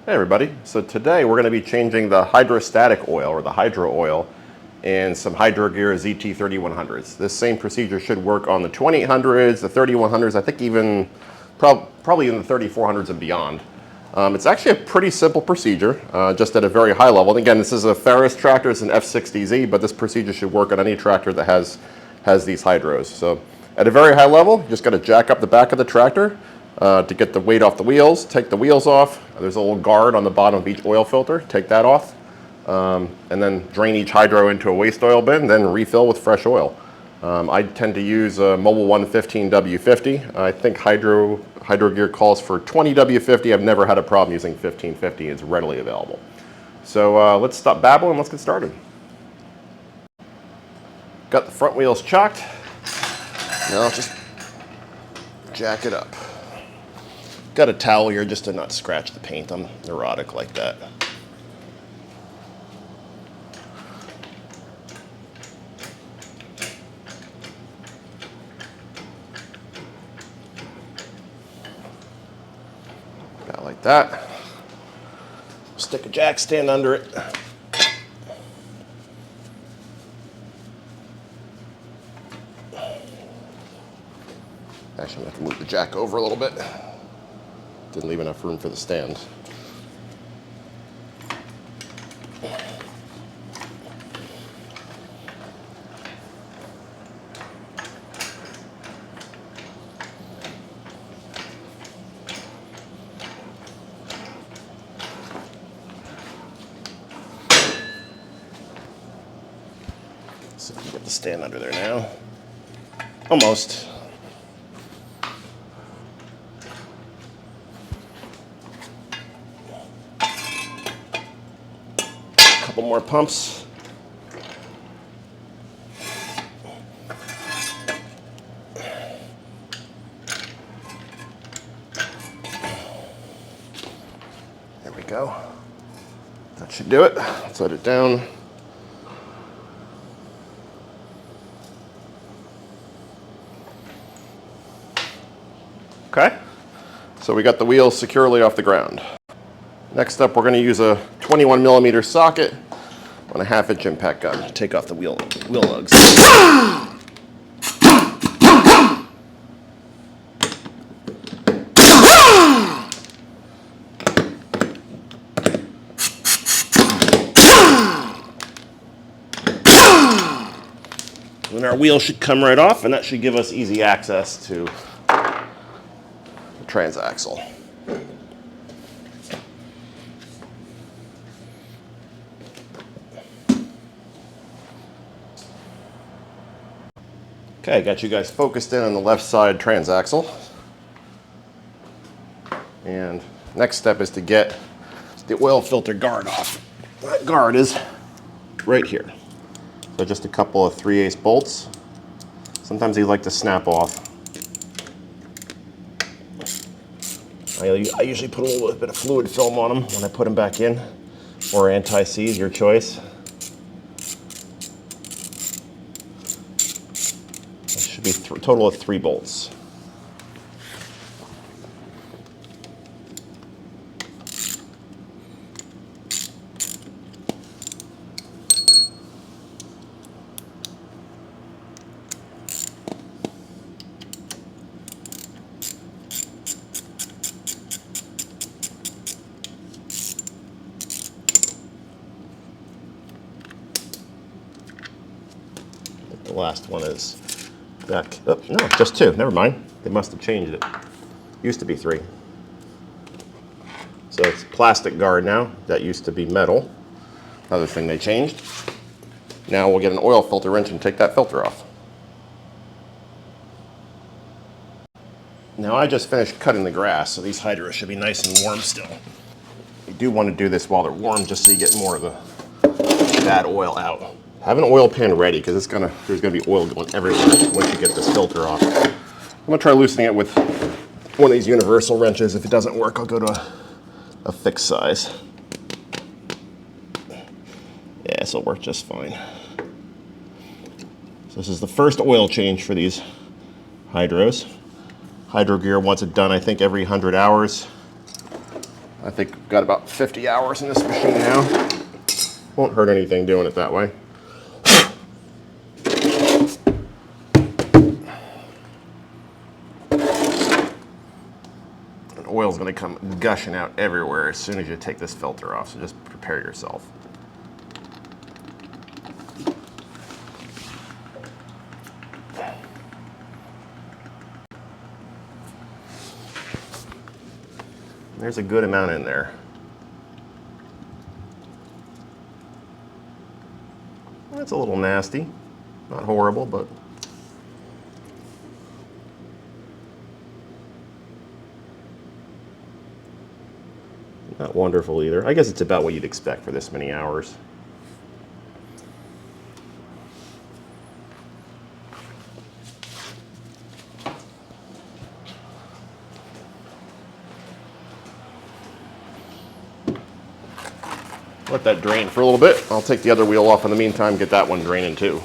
Hey everybody, so today we're going to be changing the hydrostatic oil or the hydro oil in some Hydro Gear ZT-3100s. This same procedure should work on the 2800s, the 3100s, I think even probably in the 3400s and beyond. It's actually a pretty simple procedure, just at a very high level. And again, this is a Ferris tractor, it's an F60Z, but this procedure should work on any tractor that has these hydros. So at a very high level, you just got to jack up the back of the tractor to get the weight off the wheels, take the wheels off. There's a little guard on the bottom of each oil filter, take that off, and then drain each hydro into a waste oil bin, then refill with fresh oil. I tend to use a Mobile 115 W50. I think Hydro Gear calls for 20 W50. I've never had a problem using 1550. It's readily available. So let's stop babbling, let's get started. Got the front wheels chocked. Now I'll just jack it up. Got a towel here just to not scratch the paint. I'm neurotic like that. About like that. Stick a jack stand under it. Actually, I'm going to have to move the jack over a little bit. Didn't leave enough room for the stand. So we can get the stand under there now. Almost. Couple more pumps. There we go. That should do it. Let's let it down. Okay, so we got the wheels securely off the ground. Next up, we're going to use a 21mm socket on a 1/2-inch impact gun to take off the wheel lugs. And our wheel should come right off, and that should give us easy access to the transaxle. Okay, got you guys focused in on the left side transaxle. And next step is to get the oil filter guard off. That guard is right here. So just a couple of 3/8 bolts. Sometimes they like to snap off. I usually put a little bit of fluid film on them when I put them back in, or anti-seize, your choice. Be a total of 3 bolts. The last one is back. Oh, no, just 2. Never mind. They must have changed it. Used to be 3. So it's plastic guard now. That used to be metal. Another thing they changed. Now we'll get an oil filter wrench and take that filter off. Now I just finished cutting the grass, so these hydros should be nice and warm still. You do want to do this while they're warm just so you get more of the bad oil out. Have an oil pan ready because there's gonna be oil going everywhere once you get this filter off. I'm gonna try loosening it with one of these universal wrenches. If it doesn't work, I'll go to a fixed size. Yeah, this will work just fine. So this is the first oil change for these hydros. Hydro Gear wants it done, I think, every 100 hours. I think I've got about 50 hours in this machine now. Won't hurt anything doing it that way. And oil's going to come gushing out everywhere as soon as you take this filter off, so just prepare yourself. There's a good amount in there. It's a little nasty, not horrible, but not wonderful either. I guess it's about what you'd expect for this many hours. Let that drain for a little bit. I'll take the other wheel off in the meantime, get that one draining too.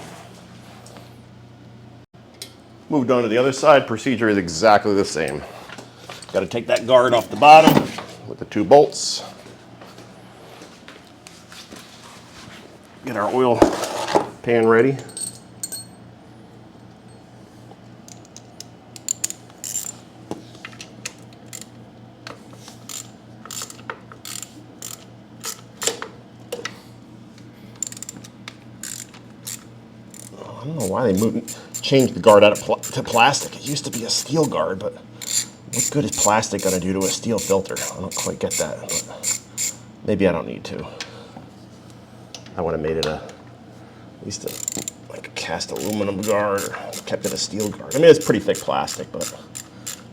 Moved on to the other side. Procedure is exactly the same. Got to take that guard off the bottom with the 2 bolts. Get our oil pan ready. I don't know why they changed the guard out to plastic. It used to be a steel guard, but what good is plastic going to do to a steel filter? I don't quite get that, but maybe I don't need to. I would have made it at least like a cast aluminum guard, or kept it a steel guard. I mean, it's pretty thick plastic, but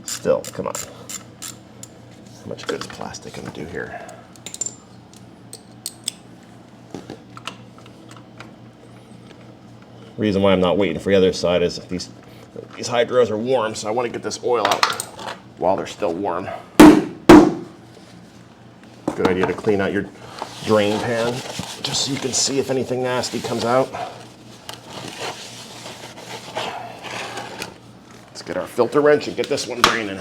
still, come on. How much good is plastic going to do here? Reason why I'm not waiting for the other side is these hydros are warm, so I want to get this oil out while they're still warm. Good idea to clean out your drain pan, just so you can see if anything nasty comes out. Let's get our filter wrench and get this one draining.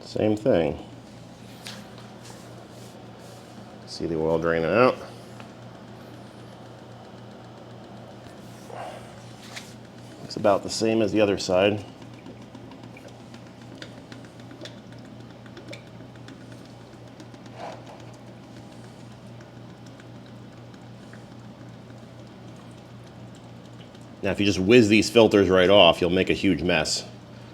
Same thing. See the oil draining out. Looks about the same as the other side. Now, if you just whiz these filters right off, you'll make a huge mess,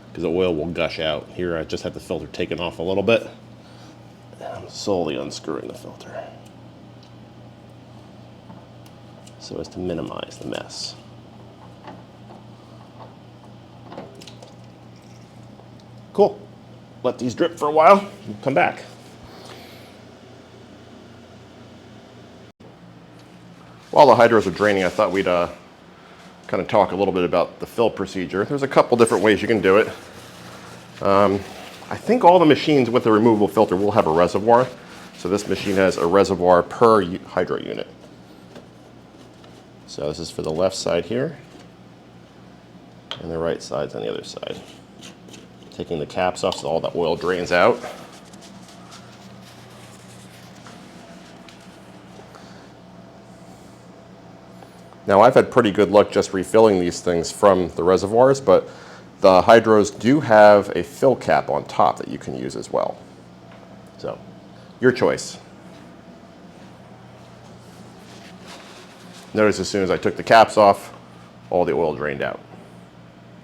because the oil will gush out. Here I just had the filter taken off a little bit. I'm slowly unscrewing the filter so as to minimize the mess. Cool. Let these drip for a while and come back. While the hydros are draining, I thought we'd kind of talk a little bit about the fill procedure. There's a couple different ways you can do it. I think all the machines with a removable filter will have a reservoir. So this machine has a reservoir per hydro unit. So this is for the left side here, and the right side's on the other side. Taking the caps off so all that oil drains out. Now, I've had pretty good luck just refilling these things from the reservoirs, but the hydros do have a fill cap on top that you can use as well. So, your choice. Notice as soon as I took the caps off, all the oil drained out.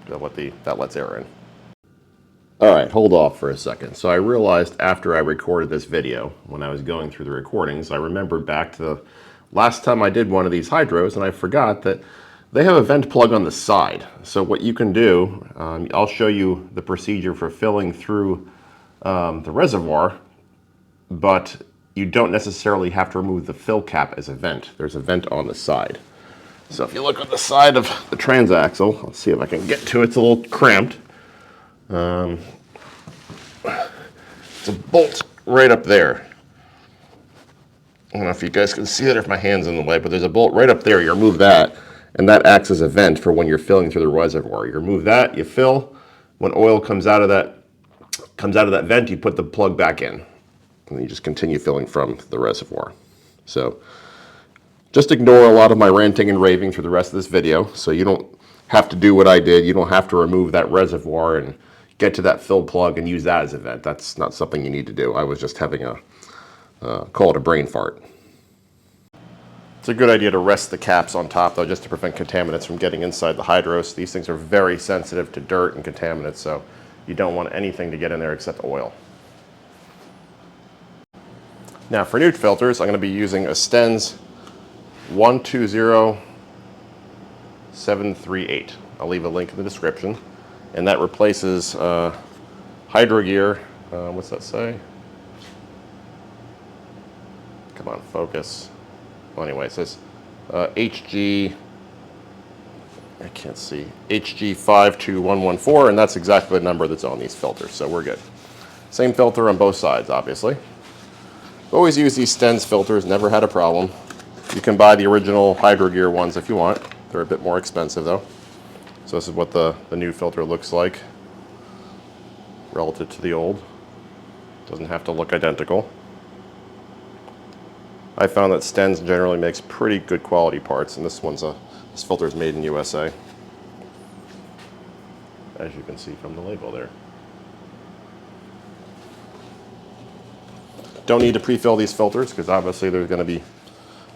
That lets air in. All right, hold off for a second. So I realized after I recorded this video, when I was going through the recordings, I remembered back to the last time I did one of these hydros, and I forgot that they have a vent plug on the side. So what you can do, I'll show you the procedure for filling through the reservoir, but you don't necessarily have to remove the fill cap as a vent. There's a vent on the side. So if you look on the side of the transaxle, let's see if I can get to it. It's a little cramped. It's a bolt right up there. I don't know if you guys can see it or if my hand's in the way, but there's a bolt right up there. You remove that, and that acts as a vent for when you're filling through the reservoir. You remove that, you fill. When oil comes out of that vent, you put the plug back in, and you just continue filling from the reservoir. So just ignore a lot of my ranting and raving for the rest of this video, so you don't have to do what I did. You don't have to remove that reservoir and get to that fill plug and use that as a vent. That's not something you need to do. I was just having a, call it a brain fart. It's a good idea to rest the caps on top, though, just to prevent contaminants from getting inside the hydros. These things are very sensitive to dirt and contaminants, so you don't want anything to get in there except oil. Now for new filters, I'm going to be using a Sten's 120738. I'll leave a link in the description. And that replaces Hydro Gear, what's that say? Come on, focus. Well, anyway, it says HG, I can't see, HG52114, and that's exactly the number that's on these filters, so we're good. Same filter on both sides, obviously. Always use these Sten's filters, never had a problem. You can buy the original Hydro Gear ones if you want. They're a bit more expensive though. So this is what the new filter looks like relative to the old. Doesn't have to look identical. I found that Sten's generally makes pretty good quality parts, and this filter is made in USA, as you can see from the label there. Don't need to pre-fill these filters because obviously there's going to be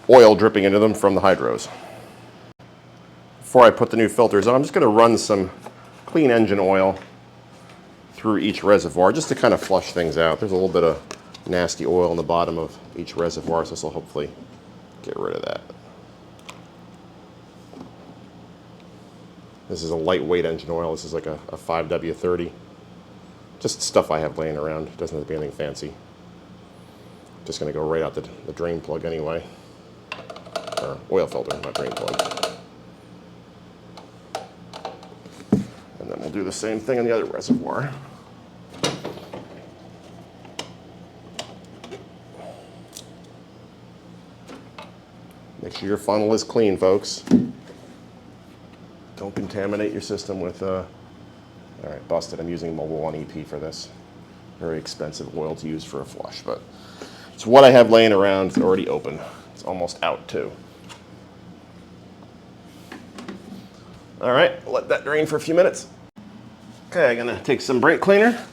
oil dripping into them from the hydros. Before I put the new filters on, I'm just going to run some clean engine oil through each reservoir just to kind of flush things out. There's a little bit of nasty oil in the bottom of each reservoir, so this will hopefully get rid of that. This is a lightweight engine oil. This is like a 5W30. Just stuff I have laying around. It doesn't have to be anything fancy. Just going to go right out the drain plug anyway. Or oil filter, not drain plug. And then we'll do the same thing on the other reservoir. Make sure your funnel is clean, folks. Don't contaminate your system with, all right, busted. I'm using Mobile 1 EP for this. Very expensive oil to use for a flush, but it's what I have laying around. It's already open. It's almost out too. All right, let that drain for a few minutes. Okay, I'm gonna take some brake cleaner.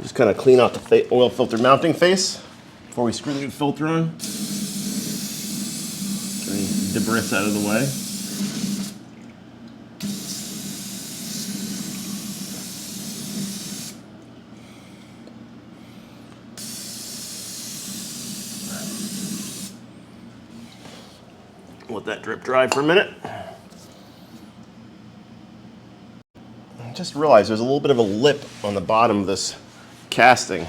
Just kind of clean out the oil filter mounting face before we screw the new filter on. Get any debris out of the way. Let that drip dry for a minute. Just realized there's a little bit of a lip on the bottom of this casting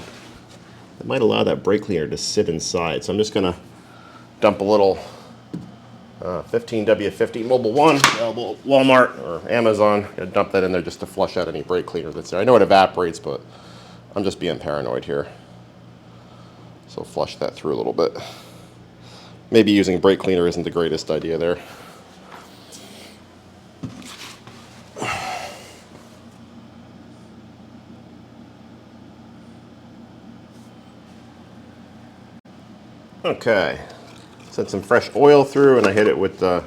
that might allow that brake cleaner to sit inside. So I'm just going to dump a little 15W50 Mobile 1, available at Walmart or Amazon. I'm going to dump that in there just to flush out any brake cleaner that's there. I know it evaporates, but I'm just being paranoid here. So flush that through a little bit. Maybe using brake cleaner isn't the greatest idea there. Okay, sent some fresh oil through and I hit it with the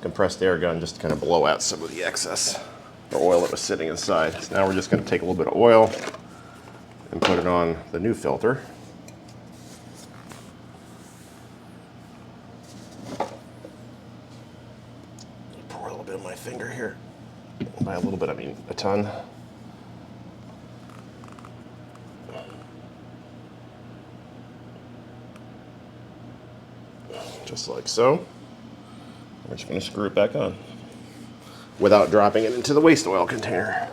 compressed air gun just to kind of blow out some of the excess or oil that was sitting inside. So now we're just going to take a little bit of oil and put it on the new filter. Pour a little bit on my finger here. By a little bit, I mean a ton. Just like so. We're just going to screw it back on without dropping it into the waste oil container.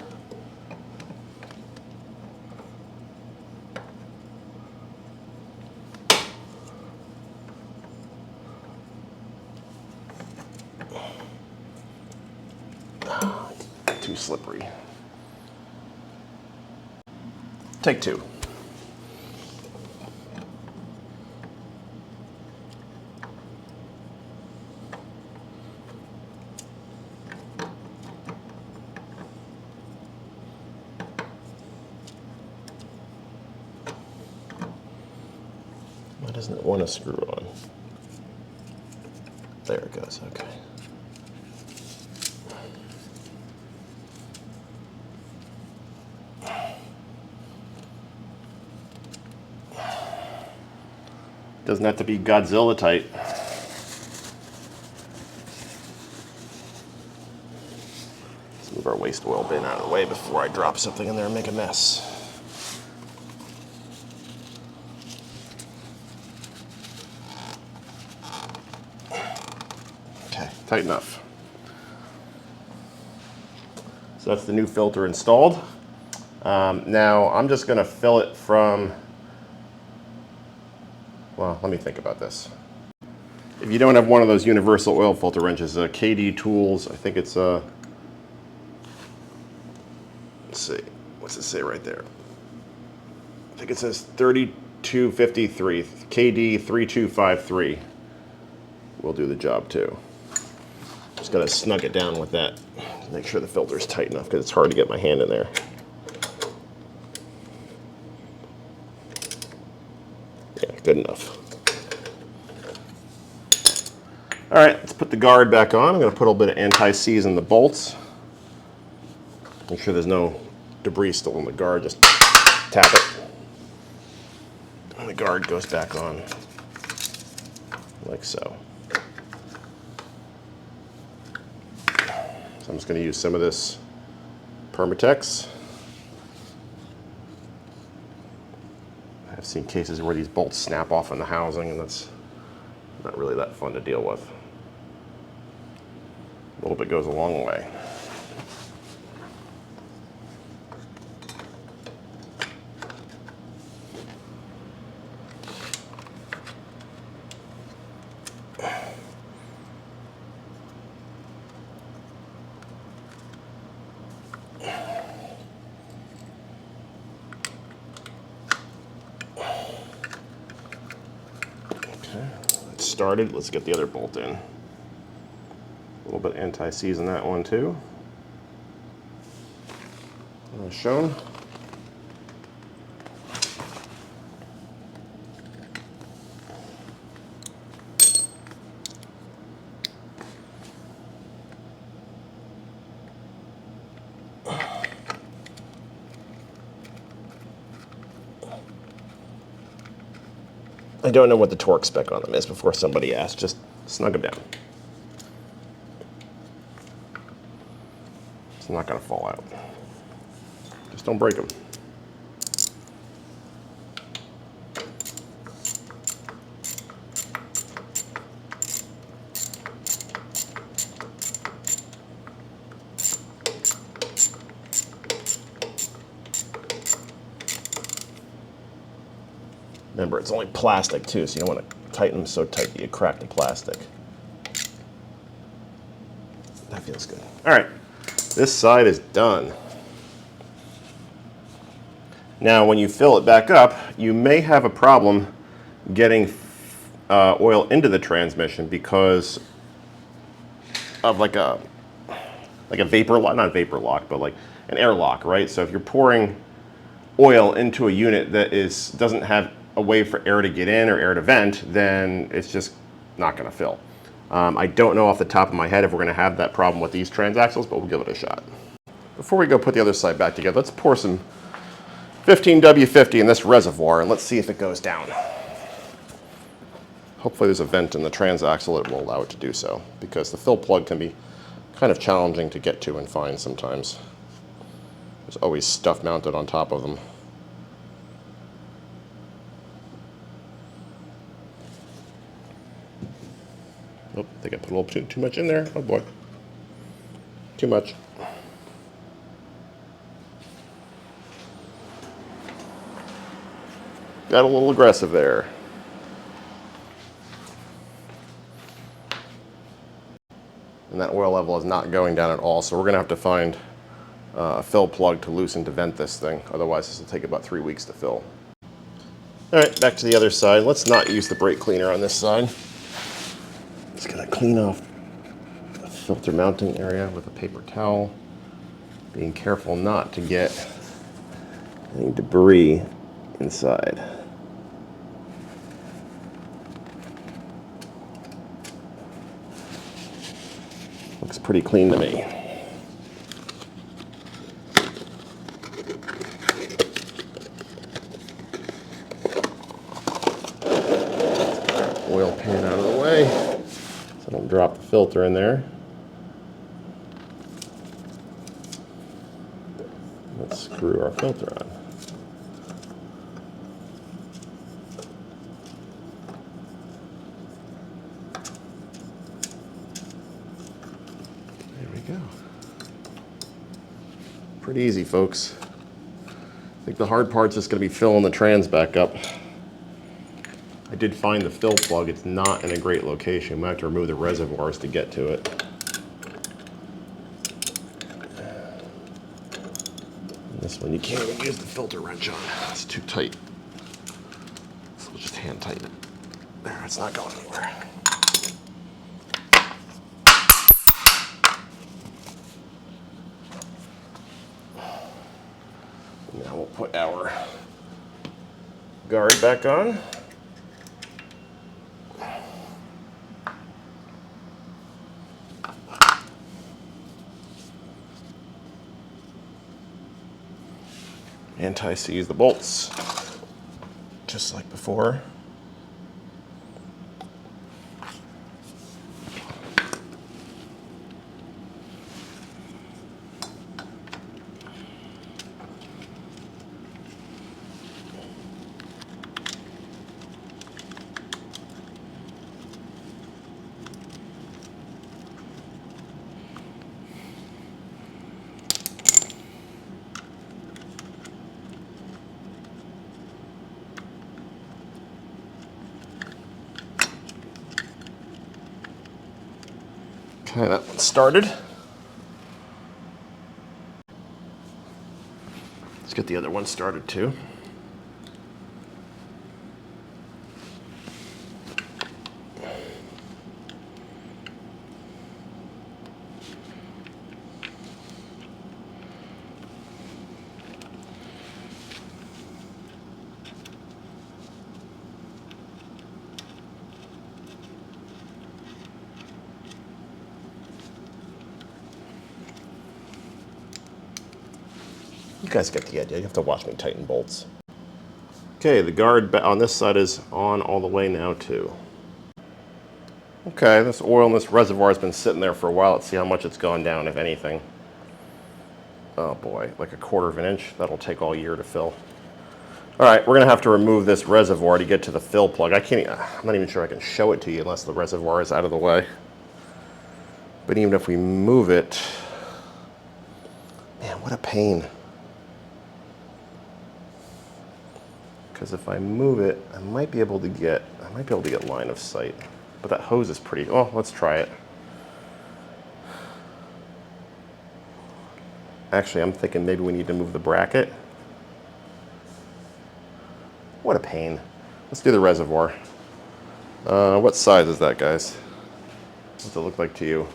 too slippery. Take two. Why doesn't it want to screw on? There it goes, okay. Doesn't have to be Godzilla tight. Let's move our waste oil bin out of the way before I drop something in there and make a mess. Okay, tight enough. So that's the new filter installed. Now I'm just going to fill it from, well, let me think about this. If you don't have one of those universal oil filter wrenches, KD Tools, I think it's let's see, what's it say right there? I think it says 3253, KD 3253 will do the job too. Just gotta snug it down with that. Make sure the filter's tight enough because it's hard to get my hand in there. Yeah, good enough. All right, let's put the guard back on. I'm gonna put a little bit of anti-seize in the bolts. Make sure there's no debris still in the guard. Just tap it. And the guard goes back on like so. So I'm just going to use some of this Permatex. I've seen cases where these bolts snap off in the housing, and that's not really that fun to deal with. A little bit goes a long way. Started. Let's get the other bolt in. A little bit anti-seize in that one too. As shown. I don't know what the torque spec on them is before somebody asks. Just snug them down. It's not going to fall out. Just don't break them. Remember, it's only plastic too, so you don't want to tighten them so tight that you crack the plastic. That feels good. All right, this side is done. Now, when you fill it back up, you may have a problem getting oil into the transmission because of like a vapor lock, not vapor lock, but like an air lock, right? So if you're pouring oil into a unit that doesn't have a way for air to get in or air to vent, then it's just not going to fill. I don't know off the top of my head if we're going to have that problem with these transaxles, but we'll give it a shot. Before we go put the other side back together, let's pour some 15W50 in this reservoir and let's see if it goes down. Hopefully there's a vent in the transaxle that will allow it to do so, because the fill plug can be kind of challenging to get to and find sometimes. There's always stuff mounted on top of them. Oh, I think I put a little too much in there. Oh boy. Too much. Got a little aggressive there. And that oil level is not going down at all, so we're going to have to find fill plug to loosen to vent this thing. Otherwise, this will take about 3 weeks to fill. All right, back to the other side. Let's not use the brake cleaner on this side. Just gonna clean off the filter mounting area with a paper towel. Being careful not to get any debris inside. Looks pretty clean to me. Oil pan out of the way so I don't drop the filter in there. Let's screw our filter on. There we go. Pretty easy, folks. I think the hard part's just going to be filling the trans back up. I did find the fill plug. It's not in a great location. We might have to remove the reservoirs to get to it. And this one you can't even use the filter wrench on. It's too tight. So we'll just hand tighten it. There, it's not going anywhere. Now we'll put our guard back on. Anti-seize the bolts, just like before. Okay, that one started. Let's get the other one started too. You guys get the idea. You have to watch me tighten bolts. Okay, the guard on this side is on all the way now too. Okay, this oil in this reservoir has been sitting there for a while. Let's see how much it's gone down, if anything. Oh boy, like 1/4 of an inch. That'll take all year to fill. All right, we're gonna have to remove this reservoir to get to the fill plug. I'm not even sure I can show it to you unless the reservoir is out of the way. But even if we move it, man, what a pain. Because if I move it, I might be able to get line of sight. But that hose is pretty, oh, let's try it. Actually, I'm thinking maybe we need to move the bracket. What a pain. Let's do the reservoir. What size is that, guys? What's it look like to you?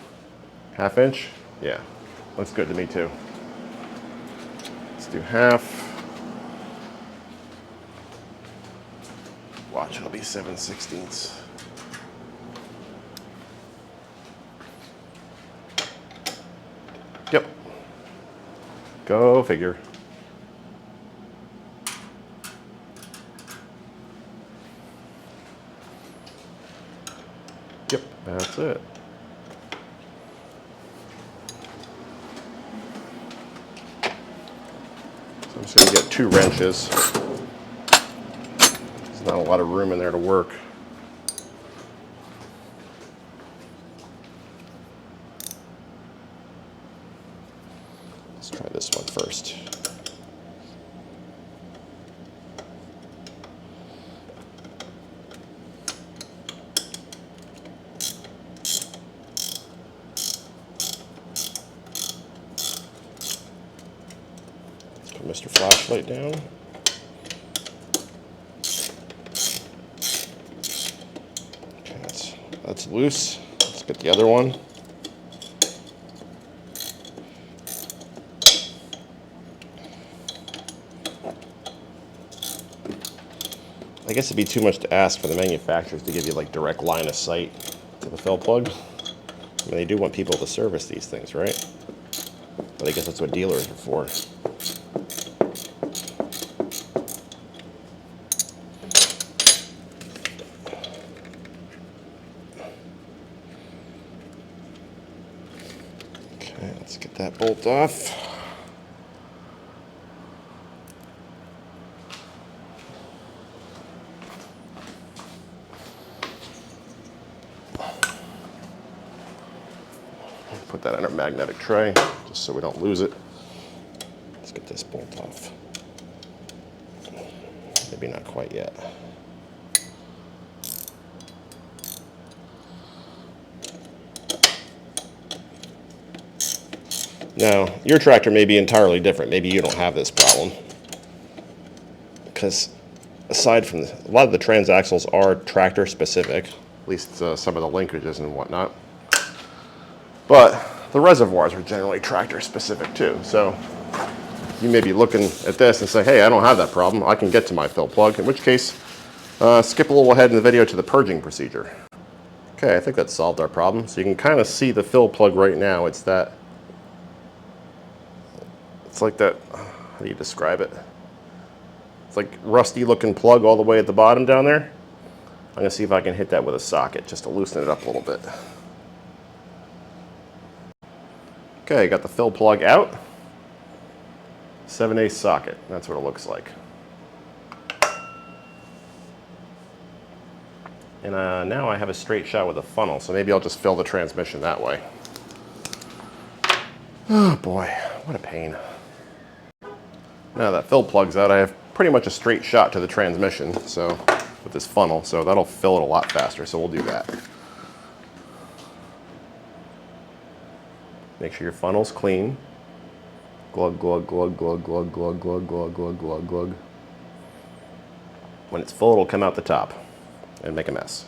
1/2 inch? Yeah, looks good to me too. Let's do 1/2. Watch, it'll be 7/16. Yep. Go figure. Yep, that's it. So I'm just going to get 2 wrenches. There's not a lot of room in there to work. Let's try this one first. Mr. Flashlight down. Okay, that's loose. Let's get the other one. I guess it'd be too much to ask for the manufacturers to give you like direct line of sight to the fill plug. I mean, they do want people to service these things, right? But I guess that's what dealers are for. Okay, let's get that bolt off. Put that in our magnetic tray, just so we don't lose it. Let's get this bolt off. Maybe not quite yet. Now, your tractor may be entirely different. Maybe you don't have this problem. Because aside from a lot of the transaxles are tractor specific, at least some of the linkages and whatnot. But the reservoirs are generally tractor specific too. So you may be looking at this and say, hey, I don't have that problem. I can get to my fill plug. In which case, skip a little ahead in the video to the purging procedure. Okay, I think that solved our problem. So you can kind of see the fill plug right now. It's like that, how do you describe it? It's like rusty looking plug all the way at the bottom down there. I'm gonna see if I can hit that with a socket just to loosen it up a little bit. Okay, got the fill plug out. 7/8 socket, that's what it looks like. And now I have a straight shot with a funnel, so maybe I'll just fill the transmission that way. Oh boy, what a pain. Now that fill plug's out, I have pretty much a straight shot to the transmission, so with this funnel, so that'll fill it a lot faster, so we'll do that. Make sure your funnel's clean. Glug, glug, glug, glug, glug, glug, glug, glug, glug, glug, glug. When it's full, it'll come out the top and make a mess.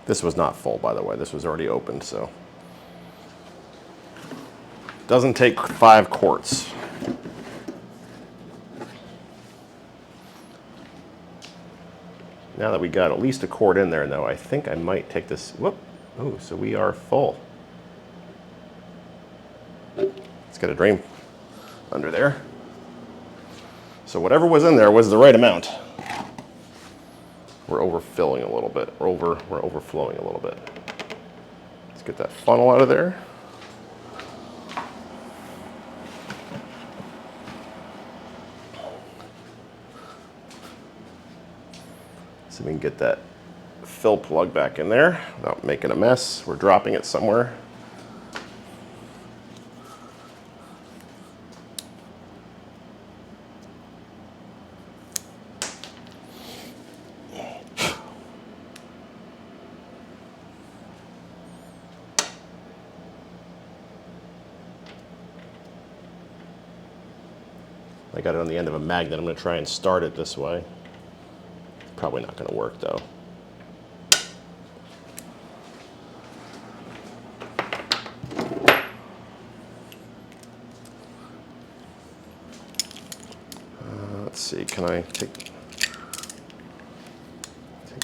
This was not full, by the way. This was already opened, so. Doesn't take 5 quarts. Now that we got at least a quart in there, though, I think I might take this, whoop. Oh, so we are full. Let's get a drain under there. So whatever was in there was the right amount. We're overfilling a little bit. We're overflowing a little bit. Let's get that funnel out of there. So we can get that fill plug back in there without making a mess. We're dropping it somewhere. I got it on the end of a magnet. I'm going to try and start it this way. Probably not going to work though. Let's see, can I take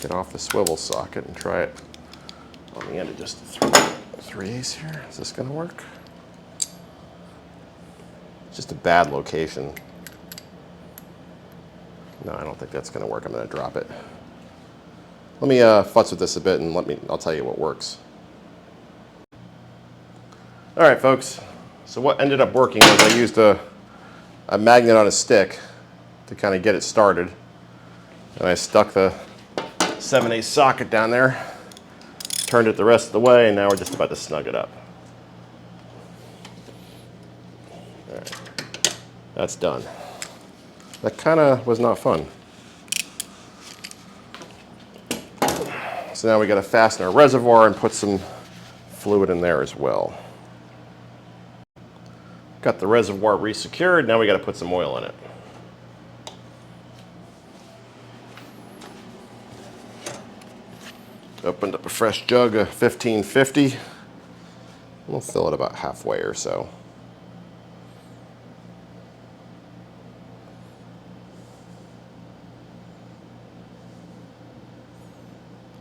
it off the swivel socket and try it on the end of just 3/8 here? Is this going to work? It's just a bad location. No, I don't think that's going to work. I'm going to drop it. Let me futz with this a bit and I'll tell you what works. All right, folks. So what ended up working was I used a magnet on a stick to kind of get it started. And I stuck the 7/8 socket down there, turned it the rest of the way, and now we're just about to snug it up. All right. That's done. That kind of was not fun. So now we got to fasten our reservoir and put some fluid in there as well. Got the reservoir resecured, now we got to put some oil in it. Opened up a fresh jug of 1550. We'll fill it about halfway or so.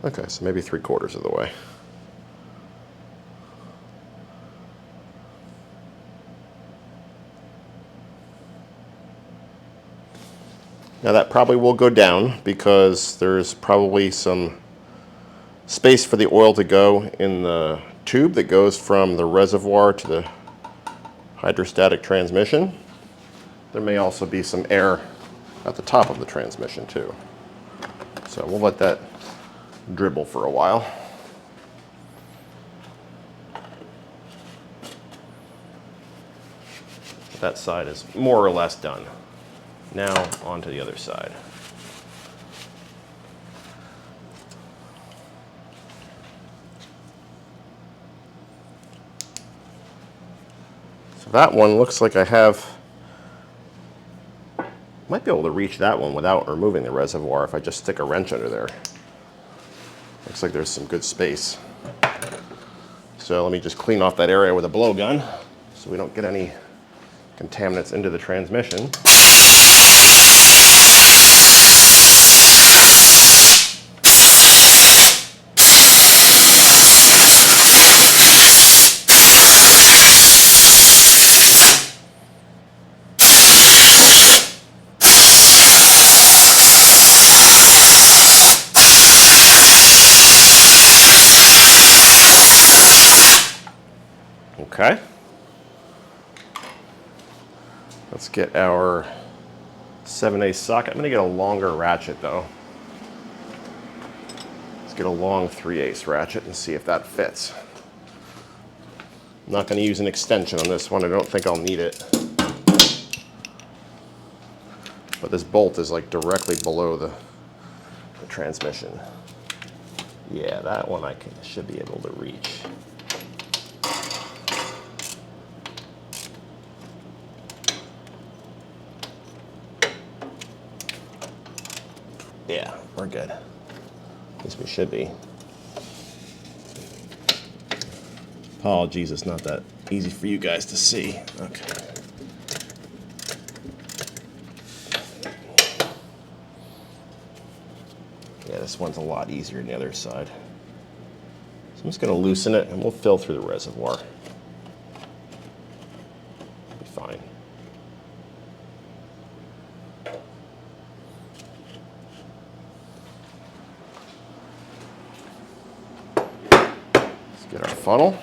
Okay, so maybe 3/4 of the way. Now that probably will go down because there's probably some space for the oil to go in the tube that goes from the reservoir to the hydrostatic transmission. There may also be some air at the top of the transmission too. So we'll let that dribble for a while. That side is more or less done. Now on to the other side. So that one looks like I might be able to reach that one without removing the reservoir if I just stick a wrench under there. Looks like there's some good space. So let me just clean off that area with a blowgun so we don't get any contaminants into the transmission. Okay. Let's get our 7/8 socket. I'm going to get a longer ratchet though. Let's get a long 3/8 ratchet and see if that fits. I'm not going to use an extension on this one. I don't think I'll need it. But this bolt is like directly below the transmission. Yeah, that one I should be able to reach. Yeah, we're good. At least we should be. Apologies, it's not that easy for you guys to see. Okay. Yeah, this one's a lot easier than the other side. So I'm just going to loosen it and we'll fill through the reservoir. Be fine. Get our funnel.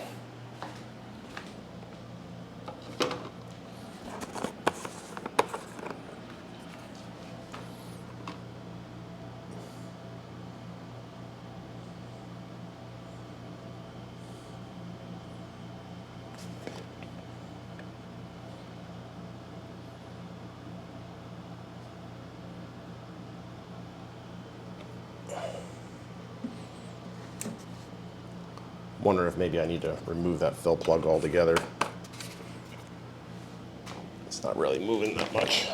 Wondering if maybe I need to remove that fill plug altogether. It's not really moving that much.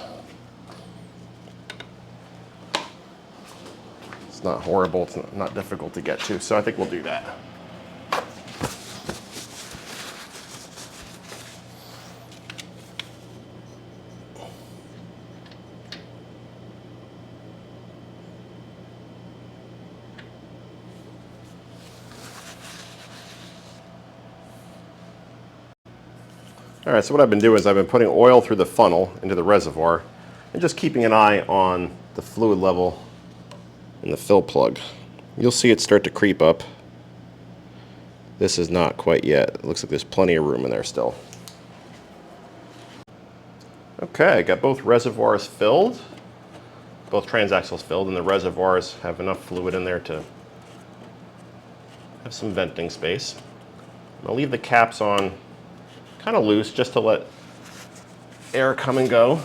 It's not horrible, it's not difficult to get to, so I think we'll do that. All right, so what I've been doing is I've been putting oil through the funnel into the reservoir and just keeping an eye on the fluid level in the fill plug. You'll see it start to creep up. This is not quite yet. It looks like there's plenty of room in there still. Okay, got both reservoirs filled, both transaxles filled, and the reservoirs have enough fluid in there to have some venting space. I'll leave the caps on kind of loose just to let air come and go.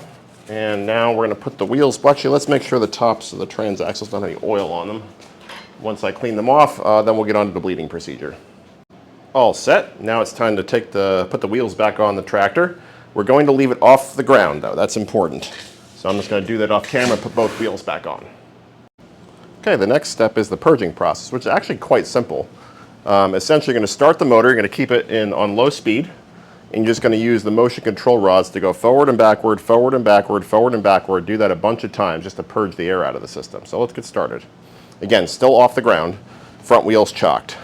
And now we're going to put the wheels, well, actually let's make sure the tops of the transaxles don't have any oil on them. Once I clean them off, then we'll get on to the bleeding procedure. All set. Now it's time to put the wheels back on the tractor. We're going to leave it off the ground though, that's important. So I'm just going to do that off camera, put both wheels back on. Okay, the next step is the purging process, which is actually quite simple. Essentially, you're going to start the motor, you're going to keep it on low speed, and you're just going to use the motion control rods to go forward and backward, forward and backward, forward and backward. Do that a bunch of times just to purge the air out of the system. So let's get started. Again, still off the ground, front wheels chocked.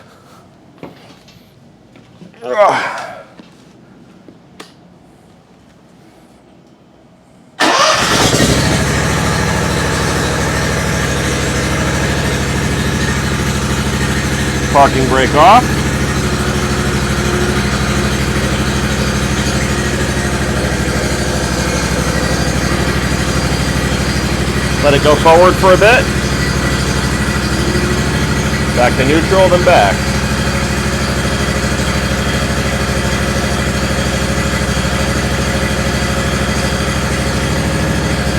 Parking brake off. Let it go forward for a bit. Back to neutral, then back.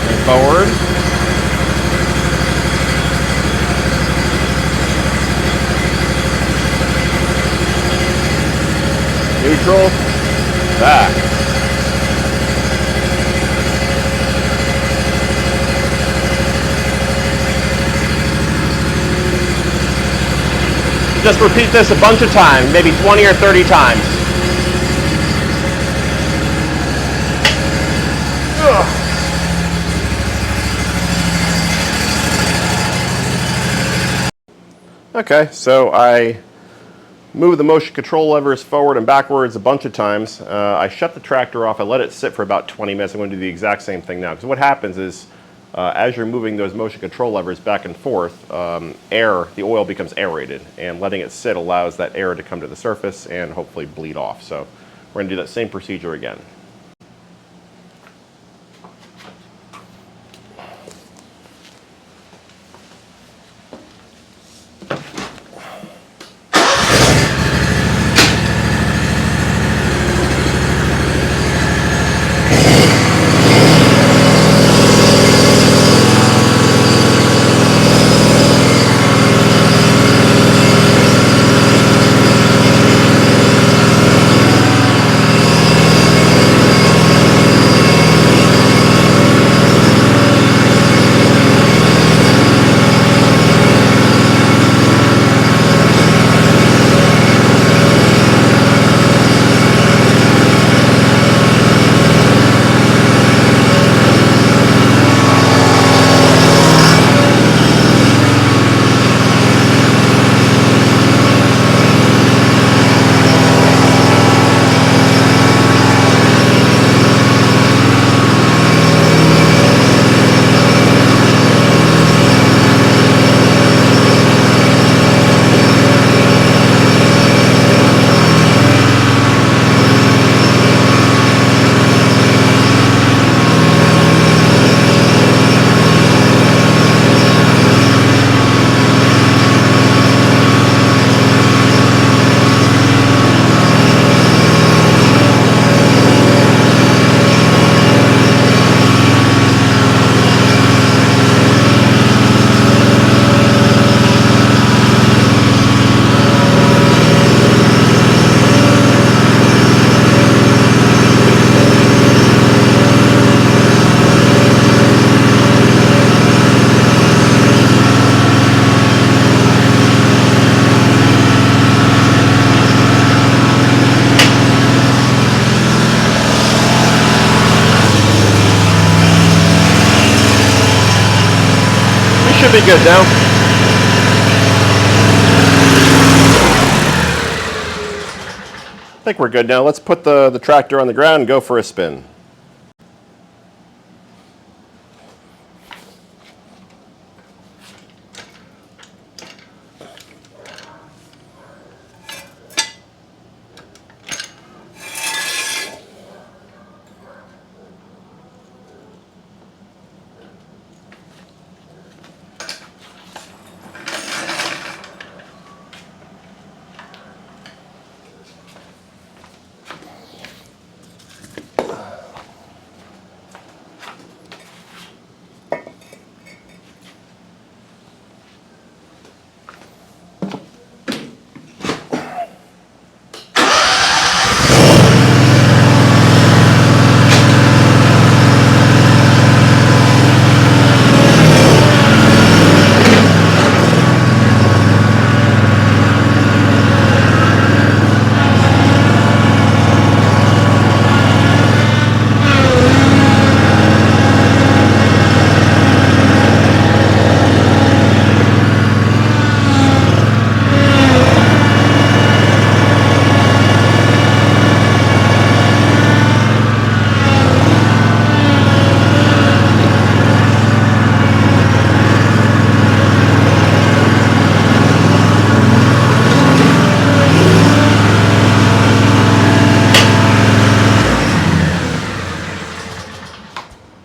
And forward. Neutral, back. Just repeat this a bunch of times, maybe 20 or 30 times. Okay, so I move the motion control levers forward and backwards a bunch of times. I shut the tractor off. I let it sit for about 20 minutes. I'm going to do the exact same thing now. Because what happens is, as you're moving those motion control levers back and forth, the oil becomes aerated. And letting it sit allows that air to come to the surface and hopefully bleed off. So we're going to do that same procedure again. Should be good now. I think we're good now. Let's put the tractor on the ground and go for a spin.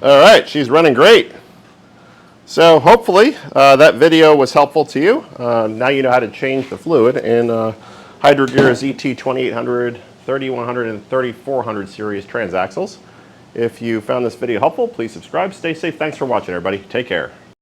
All right, she's running great. So hopefully that video was helpful to you. Now you know how to change the fluid in Hydrogear ZT-2800, 3100, and 3400 series transaxles. If you found this video helpful, please subscribe. Stay safe. Thanks for watching, everybody. Take care.